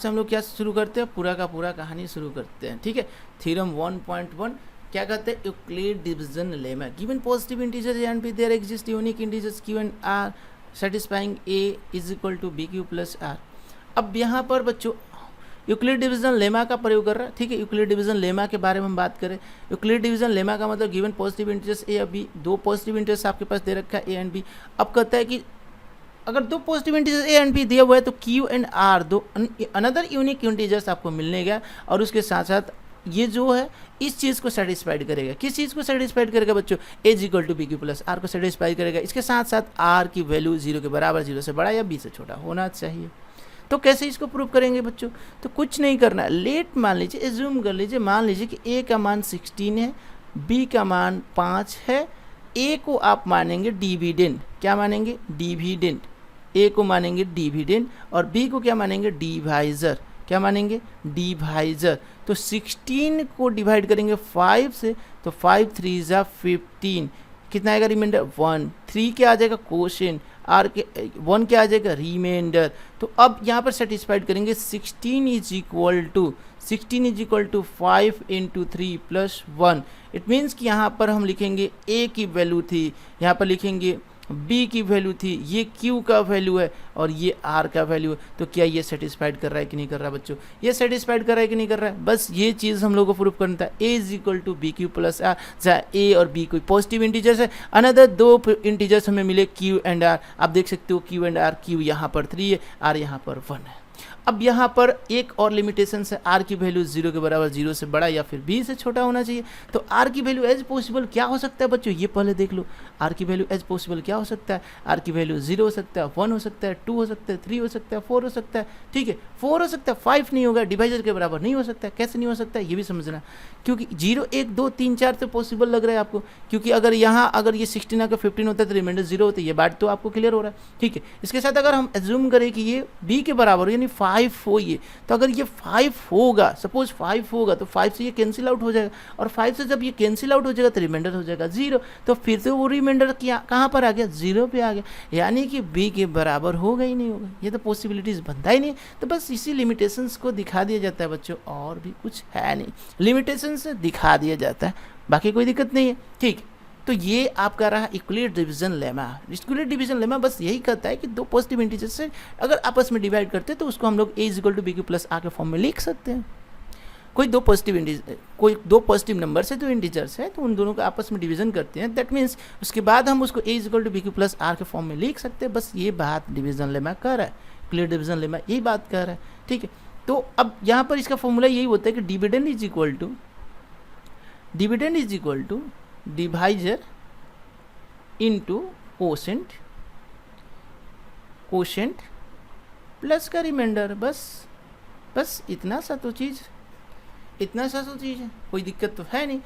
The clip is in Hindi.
से हम लोग क्या शुरू करते हैं, पूरा का पूरा कहानी शुरू करते हैं। ठीक है, थ्योरम 1.1 क्या कहते हैं, Euclid division lemma. Given positive integer a and b there exist unique integers q and r satisfying a is equal to B Q plus r. अब यहाँ पर बच्चों यूक्लिड डिवीजन लेमा का प्रयोग कर रहा है। ठीक है, यूक्लिड डिवीजन लेमा के बारे में हम बात करें। यूक्लिड डिवीजन लेमा का मतलब गिवन पॉजिटिव इंटीजर्स ए और बी, दो पॉजिटिव इंटीजर्स आपके पास दे रखा है ए एंड बी। अब कहता है कि अगर दो positive integers a and b दिया हुआ है तो क्यू एंड आर दो अनदर यूनिक इंटीजर्स आपको मिलने गया, और उसके साथ साथ ये जो है इस चीज़ को सेटिस्फाइड करेगा। किस चीज़ को सेटिस्फाइड करेगा बच्चों, A is equal to B Q plus R को सेटिस्फाइड करेगा। इसके साथ साथ आर की वैल्यू 0 के बराबर, 0 से बड़ा या बी से छोटा होना चाहिए। तो कैसे इसको प्रूव करेंगे बच्चों, तो कुछ नहीं करना है। लेट मान लीजिए, एज्यूम कर लीजिए, मान लीजिए कि ए का मान 16 है, बी का मान 5 है। ए को आप मानेंगे डिविडेंड, क्या मानेंगे, डिविडेंड। ए को मानेंगे डिविडेंड और बी को क्या मानेंगे, डिवाइजर। क्या मानेंगे, डिवाइजर। तो 16 को डिवाइड करेंगे 5 से, तो 5 3 जा 15, कितना आएगा रिमाइंडर 1। 3 क्या आ जाएगा क्वोशिएंट, आर के 1 क्या आ जाएगा रिमाइंडर। तो अब यहाँ पर सेटिस्फाइड करेंगे 16 is equal to 5 into 3 plus 1। It means कि यहाँ पर हम लिखेंगे ए की वैल्यू थी, यहाँ पर लिखेंगे बी की वैल्यू थी, ये क्यू का वैल्यू है और ये आर का वैल्यू है। तो क्या ये सेटिस्फाइड कर रहा है कि नहीं कर रहा बच्चों, ये सेटिस्फाइड कर रहा है कि नहीं कर रहा है। बस ये चीज़ हम लोग को प्रूफ करना था। A is equal to B Q plus R, जहाँ ए और बी कोई पॉजिटिव इंटीजर्स है, अनदर दो इंटीजर्स हमें मिले क्यू एंड आर। आप देख सकते हो क्यू एंड आर, क्यू यहाँ पर 3 है, आर यहाँ पर 1 है। अब यहाँ पर एक और लिमिटेशन है, आर की वैल्यू 0 के बराबर, 0 से बड़ा या फिर बी से छोटा होना चाहिए। तो आर की वैल्यू एज पॉसिबल क्या हो सकता है बच्चों, ये पहले देख लो। आर की वैल्यू एज पॉसिबल क्या हो सकता है, आर की वैल्यू 0 हो सकता है, 1 हो सकता है, 2 हो सकता है, 3 हो सकता है, 4 हो सकता है। ठीक है, 4 हो सकता है, 5 नहीं होगा, डिवाइजर के बराबर नहीं हो सकता है। कैसे नहीं हो सकता है ये भी समझना, क्योंकि 0 1 2 3 4 तो पॉसिबल लग रहा है आपको, क्योंकि अगर यहाँ अगर ये 16 आकर 15 होता है तो रिमाइंडर 0 होता है। ये बात तो आपको क्लियर हो रहा है। ठीक है, इसके साथ अगर हम एज्यूम करें कि ये बी के बराबर हो, यानी 5 हो ये, तो अगर ये 5 होगा, सपोज 5 होगा, तो 5 से ये कैंसिल आउट हो जाएगा, और 5 से जब ये कैंसिल आउट हो जाएगा तो रिमाइंडर हो जाएगा 0। तो फिर से वो रिमाइंडर कहाँ पर आ गया, 0 पे आ गया, यानी कि बी के बराबर होगा ही नहीं होगा। ये तो पॉसिबिलिटीज बनता ही नहीं। तो बस इसी लिमिटेशंस को दिखा दिया जाता है बच्चों, और भी कुछ है नहीं, लिमिटेशंस दिखा दिया जाता है, बाकी कोई दिक्कत नहीं है। ठीक, तो ये आपका रहा Euclid division lemma. Euclid division lemma बस यही कहता है कि दो पॉजिटिव इंटीजर्स से अगर आपस में डिवाइड करते हैं तो उसको हम लोग A is equal to B Q plus R के फॉर्म में लिख सकते हैं। कोई दो पॉजिटिव नंबर से दो इंटीजर्स है तो उन दोनों को आपस में डिवीजन करते हैं, दैट मीन्स उसके बाद हम उसको A is equal to B Q plus R के फॉर्म में लिख सकते हैं। बस ये बात डिवीजन लेमा कह रहा है, यूक्लिड डिवीजन लेमा यही बात कह रहा है। ठीक है, तो अब यहाँ पर इसका फॉर्मूला यही होता है कि dividend is equal to divisor into quotient plus का रिमाइंडर। बस इतना सा तो चीज़ है, कोई दिक्कत तो है नहीं।